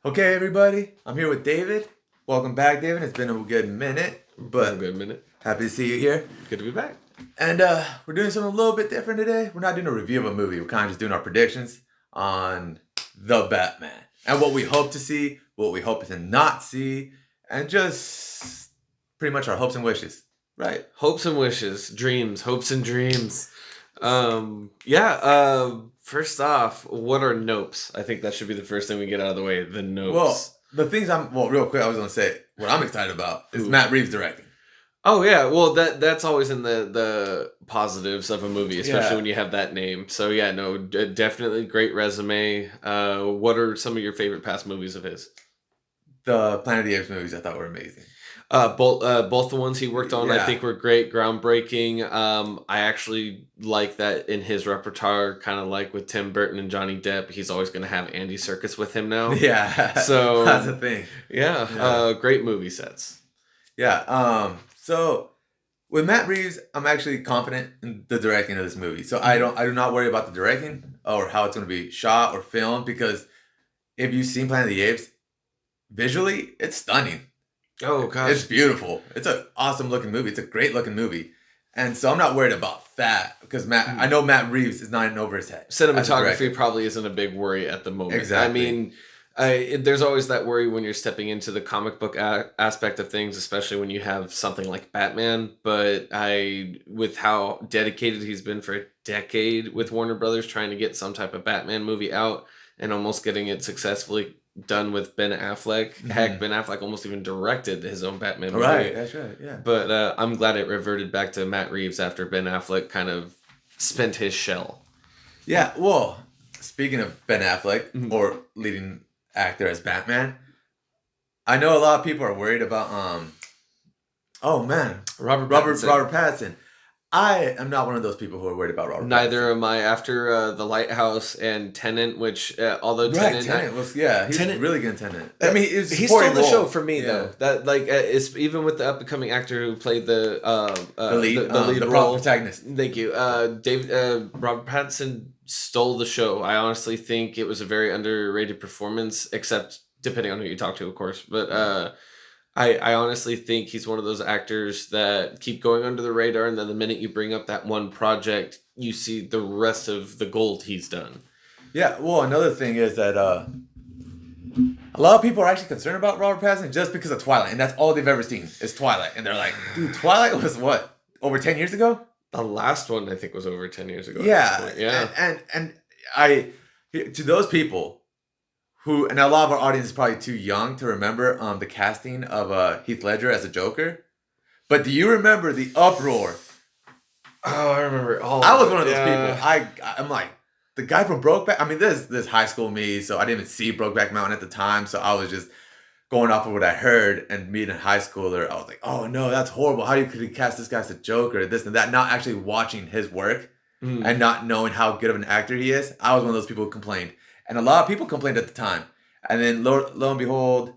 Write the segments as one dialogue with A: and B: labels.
A: Okay, everybody, I'm here with David. Welcome back, David. It's been a good minute,
B: Been a
A: but
B: good minute.
A: happy to see you here.
B: Good to be back.
A: And we're doing something a little bit different today. We're not doing a review of a movie. We're kind of just doing our predictions on the Batman and what we hope to see, what we hope to not see, and just pretty much our hopes and wishes. Right?
B: Hopes and wishes, dreams, hopes and dreams. First off, what are nopes? I think that should be the first thing we get out of the way. The
A: Well,
B: nopes.
A: real quick, I was gonna say what I'm excited about is
B: Ooh.
A: Matt Reeves directing.
B: Oh yeah, well that's always in the positives of a movie, especially
A: Yeah.
B: when you have that name. So yeah, no, definitely great resume. What are some of your favorite past movies of his?
A: The Planet of the Apes movies I thought were amazing.
B: Both the ones he worked on, I
A: Yeah.
B: think, were great, groundbreaking. I actually like that in his repertoire, kind of like with Tim Burton and Johnny Depp. He's always going to have Andy Serkis with him now.
A: Yeah.
B: So
A: that's the thing.
B: yeah. Great movie sets.
A: Yeah. So with Matt Reeves, I'm actually confident in the directing of this movie. So I do not worry about the directing or how it's going to be shot or filmed, because if you've seen Planet of the Apes, visually it's stunning.
B: Oh gosh,
A: It's beautiful. It's an awesome looking movie. It's a great looking movie. And so I'm not worried about that because I know Matt Reeves is not in over his head. as a director.
B: cinematography probably isn't a big worry at the moment.
A: Exactly.
B: I mean, there's always that worry when you're stepping into the comic book aspect of things, especially when you have something like Batman. But with how dedicated he's been for a decade with Warner Brothers, trying to get some type of Batman movie out and almost getting it successfully done with Ben Affleck. Heck, Ben Affleck almost even directed his own Batman movie.
A: Right, that's right, yeah.
B: But I'm glad it reverted back to Matt Reeves after Ben Affleck kind of spent his shell.
A: Yeah, well, speaking of Ben Affleck, or leading actor as Batman, I know a lot of people are worried about
B: Robert
A: Pattinson. I am not one of those people who are worried about Robert Pattinson.
B: Neither am I. After The Lighthouse and Tenet, which although
A: Tenet was he's
B: Tenet-
A: really good in Tenet. I mean,
B: he stole the show for me
A: Yeah.
B: though. That it's even with the up and coming actor who played the lead
A: the
B: role.
A: protagonist.
B: Thank you, Robert Pattinson stole the show. I honestly think it was a very underrated performance, except depending on who you talk to, of course. But I honestly think he's one of those actors that keep going under the radar, and then the minute you bring up that one project, you see the rest of the gold he's done.
A: Yeah, well, another thing is that a lot of people are actually concerned about Robert Pattinson just because of Twilight, and that's all they've ever seen is Twilight, and they're like, dude, Twilight was what, over 10 years ago?
B: The last one I think was over 10 years ago.
A: Yeah,
B: At this point. Yeah.
A: and I to those people who, and a lot of our audience is probably too young to remember the casting of Heath Ledger as a Joker, but do you remember the uproar?
B: Oh, I remember.
A: I was one of those people. I'm like, the guy from Brokeback. I mean, this high school me, so I didn't even see Brokeback Mountain at the time, so I was just going off of what I heard. And me, a high schooler, I was like, oh no, that's horrible. How could he cast this guy as a Joker? This and that. Not actually watching his work and not knowing how good of an actor he is. I was one of those people who complained, and a lot of people complained at the time. And then lo and behold,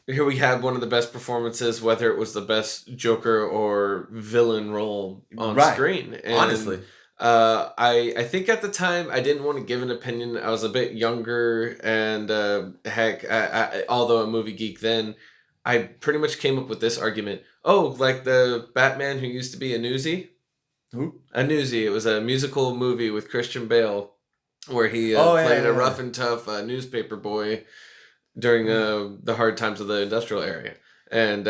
B: here we had one of the best performances, whether it was the best Joker or villain role on screen. And,
A: honestly.
B: I think at the time I didn't want to give an opinion. I was a bit younger, and although a movie geek then, I pretty much came up with this argument. Oh, like the Batman who used to be a newsie?
A: Who?
B: A newsie. It was a musical movie with Christian Bale where he played a rough and tough newspaper boy during the hard times of the industrial area. And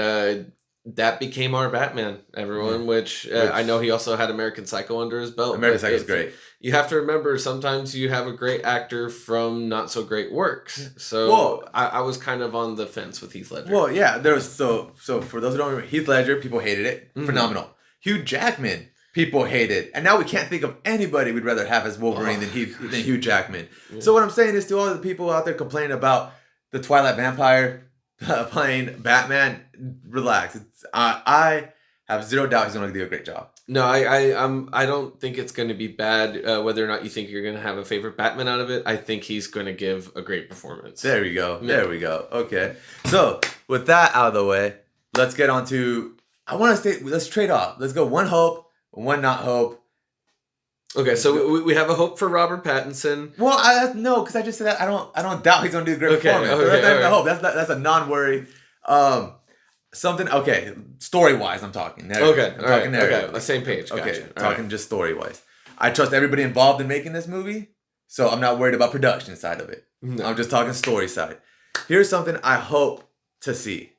B: that became our Batman, everyone, which I know he also had American Psycho under his belt.
A: American Psycho is great.
B: You have to remember, sometimes you have a great actor from not so great works. So I was kind of on the fence with Heath Ledger.
A: Well, yeah, there was so for those who don't remember, Heath Ledger, people hated it. Phenomenal. Hugh Jackman, people hated. And now we can't think of anybody we'd rather have as Wolverine than Hugh Jackman. Yeah. So what I'm saying is, to all the people out there complaining about the Twilight vampire playing Batman, relax. I have zero doubt he's going to do a great job.
B: No, I don't think it's going to be bad. Whether or not you think you're going to have a favorite Batman out of it, I think he's going to give a great performance.
A: There we go. Yeah. There we go. Okay. So with that out of the way, let's get on to. I want to say let's trade off. Let's go one hope, one not hope.
B: Okay, so we have a hope for Robert Pattinson.
A: Well, no, because I just said that I don't doubt he's gonna do a great performance. So that's not a hope. That's a non-worry. Something okay. Story wise, I'm talking.
B: Okay,
A: I'm talking narrative.
B: Okay, same page. Gotcha.
A: Okay, talking just story wise. I trust everybody involved in making this movie, so I'm not worried about production side of it. No. I'm just talking story side. Here's something I hope to see.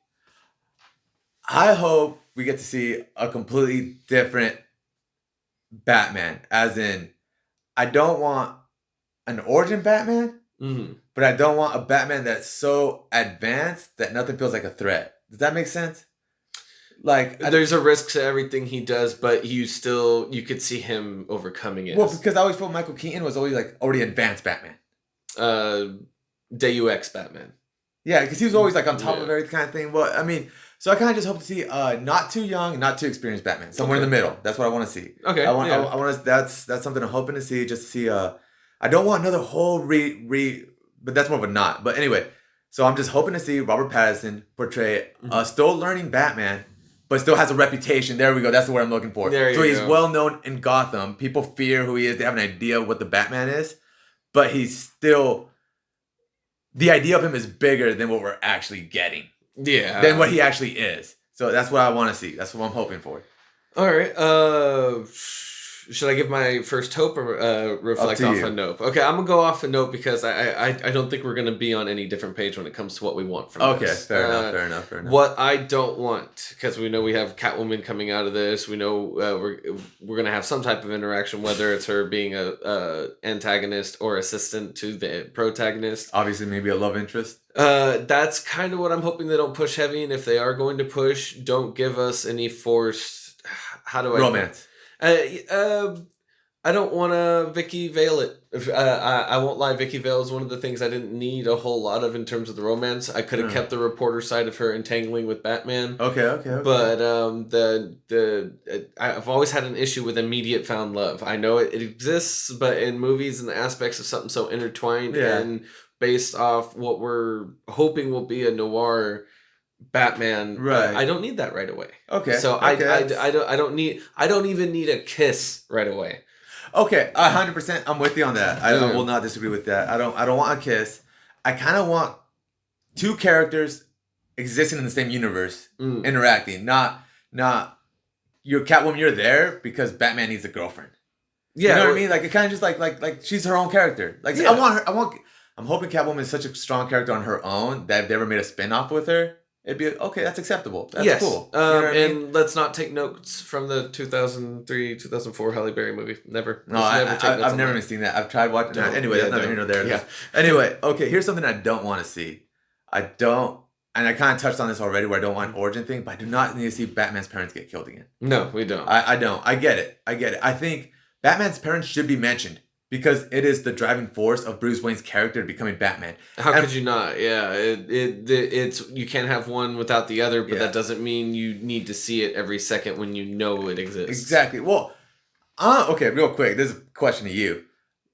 A: I hope we get to see a completely different Batman, as in, I don't want an origin Batman, but I don't want a Batman that's so advanced that nothing feels like a threat. Does that make sense? Like,
B: there's a risk to everything he does, but you could see him overcoming it.
A: Well, because I always felt Michael Keaton was always like already advanced Batman.
B: Deus Ex Batman.
A: Yeah, because he was always like on top of every kind of thing. Well, I mean, so I kind of just hope to see not too young, not too experienced Batman, somewhere in the middle. That's what I want to see.
B: Okay,
A: I want to. That's something I'm hoping to see. Just to see. I don't want another whole but that's more of a not. But anyway, so I'm just hoping to see Robert Pattinson portray a still learning Batman, but still has a reputation. There we go. That's the word I'm looking for. So he's well known in Gotham. People fear who he is. They have an idea of what the Batman is, but he's still. The idea of him is bigger than what we're actually getting.
B: Yeah.
A: Than what he actually is. So that's what I want to see. That's what I'm hoping for.
B: All right. Should I give my first hope or reflect off a nope? Okay, I'm gonna go off a nope because I don't think we're gonna be on any different page when it comes to what we want from this.
A: Fair enough.
B: What I don't want, because we know we have Catwoman coming out of this. We know we're gonna have some type of interaction, whether it's her being a antagonist or assistant to the protagonist.
A: Obviously, maybe a love interest.
B: That's kind of what I'm hoping they don't push heavy, and if they are going to push, don't give us any forced. How do I
A: romance?
B: I don't want to Vicky Vale it. I won't lie. Vicky Vale is one of the things I didn't need a whole lot of in terms of the romance. I could have kept the reporter side of her entangling with Batman.
A: Okay.
B: But I've always had an issue with immediate found love. I know it exists, but in movies and the aspects of something so intertwined and based off what we're hoping will be a noir Batman,
A: right?
B: I don't need that right away.
A: Okay.
B: So I don't even need a kiss right away.
A: Okay, 100%. I'm with you on that. I will not disagree with that. I don't want a kiss. I kind of want two characters existing in the same universe, interacting. Not you're Catwoman. You're there because Batman needs a girlfriend. Yeah, you know what I mean. Like it kind of just like she's her own character. Like I want her. I'm hoping Catwoman is such a strong character on her own that if they ever made a spin-off with her, it'd be okay. That's acceptable. That's cool. You know what I mean?
B: Let's not take notes from the 2003, 2004 Halle Berry movie. Never.
A: No, I've never even seen that. I've tried watching that. Anyway, that's neither here nor there. Yeah. Anyway, okay. Here's something I don't want to see. And I kind of touched on this already, where I don't want an origin thing, but I do not need to see Batman's parents get killed again.
B: No, we don't.
A: I don't. I get it. I think Batman's parents should be mentioned. Because it is the driving force of Bruce Wayne's character becoming Batman.
B: How could you not? Yeah, it's you can't have one without the other, but that doesn't mean you need to see it every second when you know it exists.
A: Exactly. Well, okay, real quick. There's a question to you.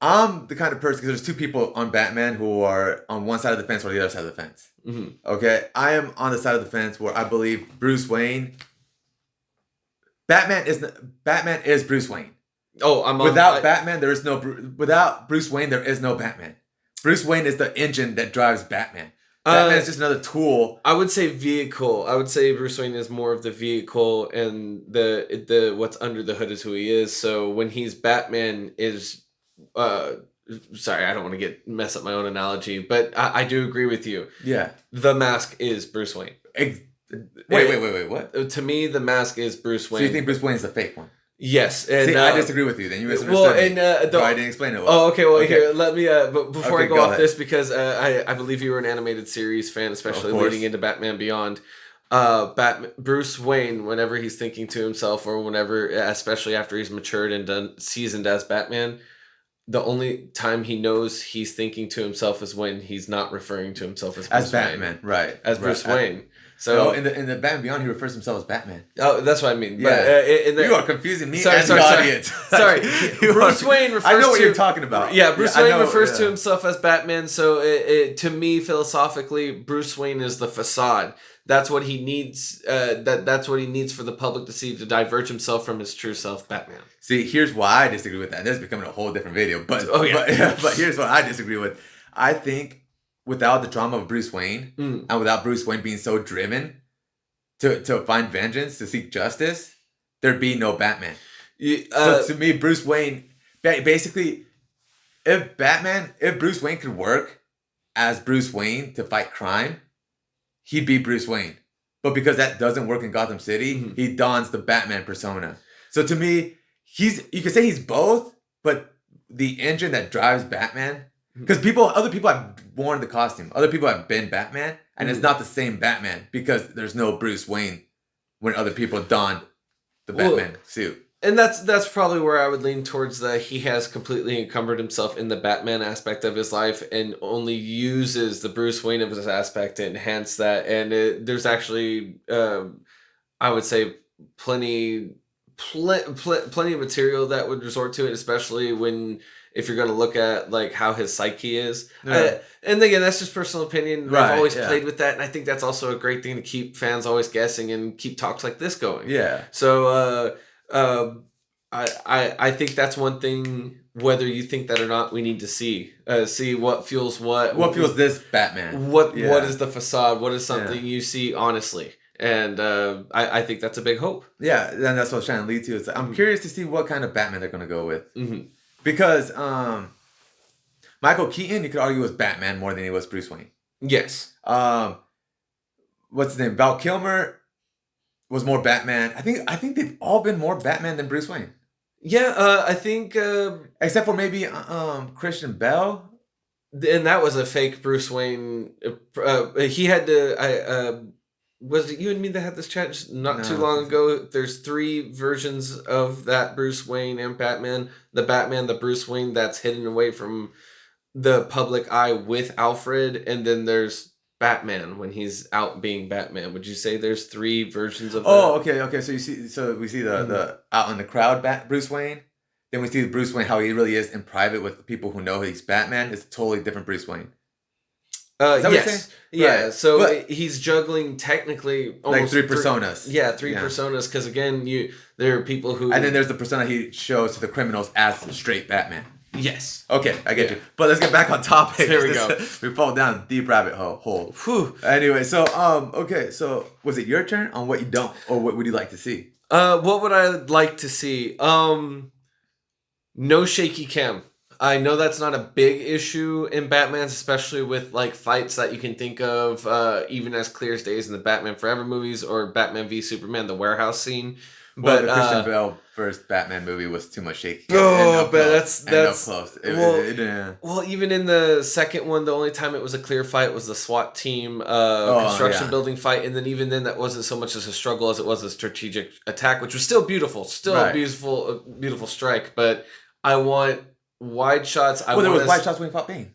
A: I'm the kind of person, because there's two people on Batman who are on one side of the fence or the other side of the fence. Mm-hmm. Okay? I am on the side of the fence where I believe Bruce Wayne... Batman is Bruce Wayne.
B: Oh,
A: without Batman, there is no without Bruce Wayne, there is no Batman. Bruce Wayne is the engine that drives Batman. Batman is just another tool.
B: I would say vehicle. I would say Bruce Wayne is more of the vehicle, and the what's under the hood is who he is. So when he's Batman, is sorry, I don't want to mess up my own analogy, but I do agree with you.
A: Yeah,
B: the Mask is Bruce Wayne.
A: Wait, what?
B: To me, the Mask is Bruce Wayne.
A: So you think Bruce Wayne is the fake one?
B: Yes, and
A: see, I disagree with you. Then you misunderstood me. I didn't explain it well.
B: Oh, okay. Well, here, let me. But before I go off this, because I believe you were an animated series fan, especially leading into Batman Beyond. Bruce Wayne, whenever he's thinking to himself, or whenever, especially after he's matured and done seasoned as Batman, the only time he knows he's thinking to himself is when he's not referring to himself as Bruce
A: Batman,
B: Wayne.
A: right?
B: As Bruce Wayne.
A: So in the Batman Beyond, he refers to himself as Batman.
B: Oh, that's what I mean.
A: Yeah, you are confusing me and the audience.
B: Sorry, Bruce Wayne refers to...
A: I know what you're talking about.
B: Yeah, Bruce Wayne refers to himself as Batman. So to me, philosophically, Bruce Wayne is the facade that's what he needs. That's what he needs for the public to see to diverge himself from his true self, Batman.
A: See, here's why I disagree with that. This is becoming a whole different video, but
B: Oh, yeah.
A: but here's what I disagree with. I think without the drama of Bruce Wayne and without Bruce Wayne being so driven to find vengeance, to seek justice, there'd be no Batman. So to me, Bruce Wayne, basically, if Bruce Wayne could work as Bruce Wayne to fight crime, he'd be Bruce Wayne. But because that doesn't work in Gotham City, he dons the Batman persona. So to me, you could say he's both, but the engine that drives Batman, because other people have worn the costume, other people have been Batman, and it's not the same Batman because there's no Bruce Wayne when other people don the Batman suit.
B: And that's probably where I would lean towards he has completely encumbered himself in the Batman aspect of his life and only uses the Bruce Wayne of his aspect to enhance that. And there's actually, I would say, plenty of material that would resort to it, especially if you're going to look at like how his psyche is.
A: Yeah.
B: And again, that's just personal opinion.
A: Right,
B: I've always played with that, and I think that's also a great thing to keep fans always guessing and keep talks like this going.
A: Yeah.
B: So I think that's one thing. Whether you think that or not, we need to see what fuels what.
A: What fuels this Batman?
B: What is the facade? What is something you see honestly? And I think that's a big hope.
A: Yeah, and that's what I was trying to lead to. It's like, I'm curious to see what kind of Batman they're going to go with. Because Michael Keaton, you could argue, was Batman more than he was Bruce Wayne.
B: Yes.
A: What's his name? Val Kilmer was more Batman. I think they've all been more Batman than Bruce Wayne.
B: Yeah, I think
A: except for maybe Christian Bale.
B: And that was a fake Bruce Wayne. He had to. Was it you and me that had this chat too long ago? There's 3 versions of that Bruce Wayne and Batman. The Bruce Wayne that's hidden away from the public eye with Alfred, and then there's Batman when he's out being Batman. Would you say there's 3 versions of that?
A: Oh, okay. So we see the out in the crowd Bruce Wayne. Then we see Bruce Wayne how he really is in private with the people who know he's Batman. It's a totally different Bruce Wayne.
B: Is that what you're saying? Yeah, right. So he's juggling technically almost
A: like 3 personas.
B: 3 personas, because again, there are people who...
A: And then there's the persona he shows to the criminals as straight Batman.
B: Yes.
A: Okay, I get you. But let's get back on topic.
B: There we go.
A: We fall down a deep rabbit hole.
B: Whew.
A: Anyway, so okay, so was it your turn on what you don't, or what would you like to see?
B: What would I like to see? No shaky cam. I know that's not a big issue in Batman's, especially with like fights that you can think of even as clear as days in the Batman Forever movies or Batman v Superman, the warehouse scene.
A: But the Christian Bale first Batman movie was too much shaky.
B: But that's
A: close.
B: Well, even in the second one, the only time it was a clear fight was the SWAT team construction building fight, and then even then, that wasn't so much as a struggle as it was a strategic attack, which was still beautiful, a beautiful strike. But I want wide shots.
A: There was wide shots when he fought Bane.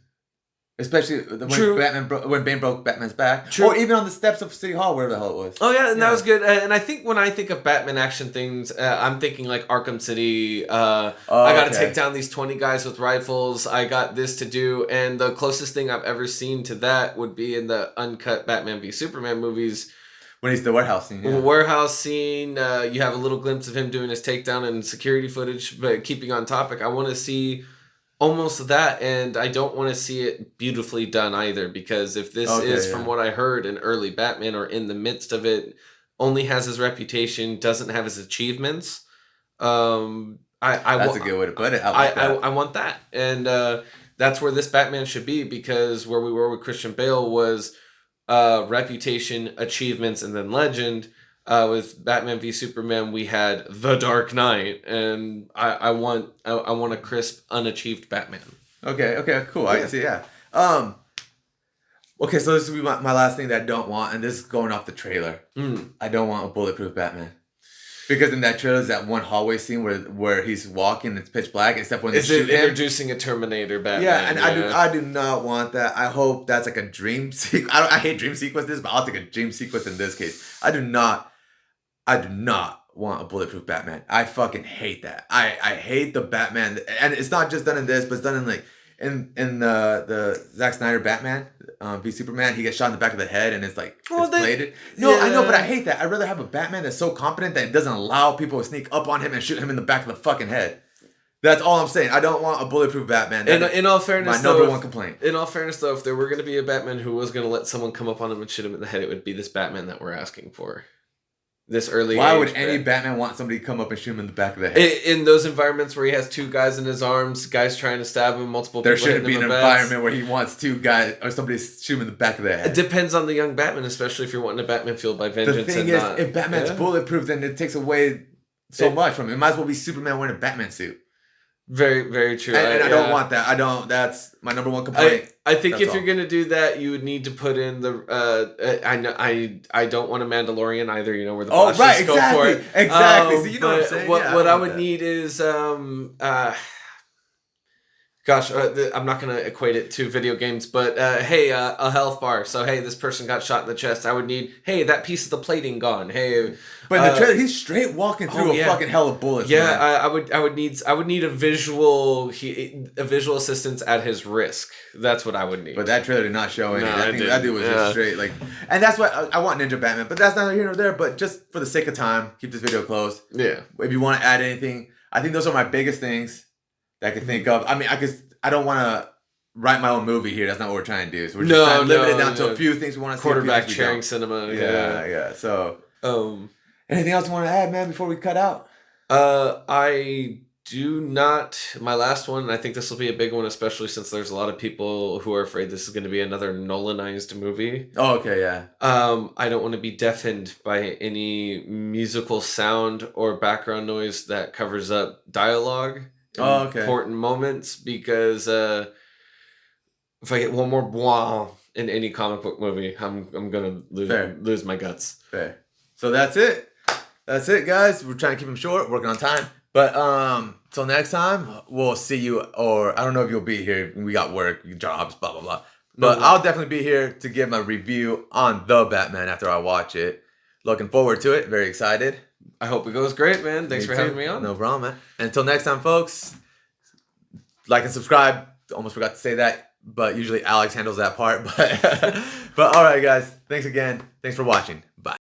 A: Especially when Bane broke Batman's back.
B: True.
A: Or even on the steps of City Hall, wherever the hell it was.
B: Oh, yeah, and that was good. And I think when I think of Batman action things, I'm thinking like Arkham City. I got to take down these 20 guys with rifles. I got this to do. And the closest thing I've ever seen to that would be in the uncut Batman v Superman movies.
A: When he's the warehouse scene. Yeah.
B: Warehouse scene. You have a little glimpse of him doing his takedown and security footage. But keeping on topic, I want to see almost that, and I don't want to see it beautifully done either, because if this is from what I heard an early Batman or in the midst of it, only has his reputation, doesn't have his achievements. That's
A: a good way to put it.
B: I want that, and that's where this Batman should be, because where we were with Christian Bale was reputation, achievements, and then legend. With Batman v Superman, we had The Dark Knight, and I want a crisp, unachieved Batman.
A: Okay, cool. I see. Yeah. Okay, so this will be my last thing that I don't want, and this is going off the trailer. I don't want a bulletproof Batman, because in that trailer is that one hallway scene where he's walking, it's pitch black, except when they shoot him.
B: Introducing a Terminator Batman.
A: Yeah, and I do not want that. I hope that's like a dream sequence. I hate dream sequences, but I'll take a dream sequence in this case. I do not want a bulletproof Batman. I fucking hate that. I hate the Batman, and it's not just done in this, but it's done in like in the Zack Snyder Batman v Superman, he gets shot in the back of the head and it's like
B: Well,
A: it's
B: they-
A: bladed. No, I know, but I
B: yeah.
A: hate that. I'd rather have a Batman that's so competent that it doesn't allow people to sneak up on him and shoot him in the back of the fucking head. That's all I'm saying. I don't want a bulletproof Batman.
B: In all fairness,
A: my
B: though,
A: number one complaint.
B: In all fairness, though, if there were going to be a Batman who was going to let someone come up on him and shoot him in the head, it would be this Batman that we're asking for. This early.
A: Why
B: age
A: would any Batman want somebody to come up and shoot him in the back of the head?
B: In those environments where he has two guys in his arms, guys trying to stab him, multiple
A: There
B: people
A: shouldn't
B: hitting
A: be
B: him
A: an
B: in the beds.
A: environment where he wants two guys or somebody to shoot him in the back of the
B: It
A: head.
B: depends on the young Batman, especially if you're wanting a Batman fueled by vengeance.
A: The thing
B: and
A: is,
B: not,
A: if Batman's
B: yeah.
A: bulletproof, then it takes away so much from it. It might as well be Superman wearing a Batman suit.
B: Very, very true.
A: And I don't
B: yeah.
A: want that. I don't. That's my number one complaint.
B: I think
A: That's
B: if
A: all.
B: you're gonna do that, you would need to put in the. I know I don't want a Mandalorian either. You know where the
A: Oh,
B: Bosch
A: right,
B: just go for it.
A: exactly. So you know what I'm
B: but
A: saying?
B: What,
A: Yeah,
B: what
A: I
B: I
A: want
B: would
A: that.
B: need is gosh, I'm not gonna equate it to video games, but hey, a health bar. So hey, this person got shot in the chest. I would need that piece of the plating gone. Hey.
A: But in the trailer, he's straight walking through a
B: yeah.
A: fucking hell of bullets.
B: Yeah,
A: man.
B: I would need a visual assistance at his risk. That's what I would need.
A: But that trailer did not show any.
B: No,
A: I
B: it
A: think that dude was
B: didn't.
A: just straight like, and that's what I want Ninja Batman. But that's neither here nor there. But just for the sake of time, keep this video closed.
B: Yeah.
A: If you want to add anything, I think those are my biggest things that I could think of. I mean, I don't want to write my own movie here. That's not what we're trying to do. So we're just trying to limit it down to a few things we want to see.
B: Quarterback sharing cinema.
A: Yeah. So,
B: Um.
A: anything else you want to add, man, before we cut out?
B: I do not. My last one, and I think this will be a big one, especially since there's a lot of people who are afraid this is going to be another Nolanized movie.
A: Oh, okay, yeah.
B: I don't want to be deafened by any musical sound or background noise that covers up dialogue. Important moments, because if I get one more blah in any comic book movie, I'm gonna lose my guts.
A: Fair. So that's it. That's it, guys. We're trying to keep them short, working on time. But till next time, we'll see you. Or I don't know if you'll be here. We got work, jobs, blah blah blah. But I'll definitely be here to give my review on the Batman after I watch it. Looking forward to it. Very excited.
B: I hope it goes great, man. Thanks for having me on.
A: No problem, man. Until next time, folks. Like and subscribe. Almost forgot to say that, but usually Alex handles that part. But all right, guys. Thanks again. Thanks for watching. Bye.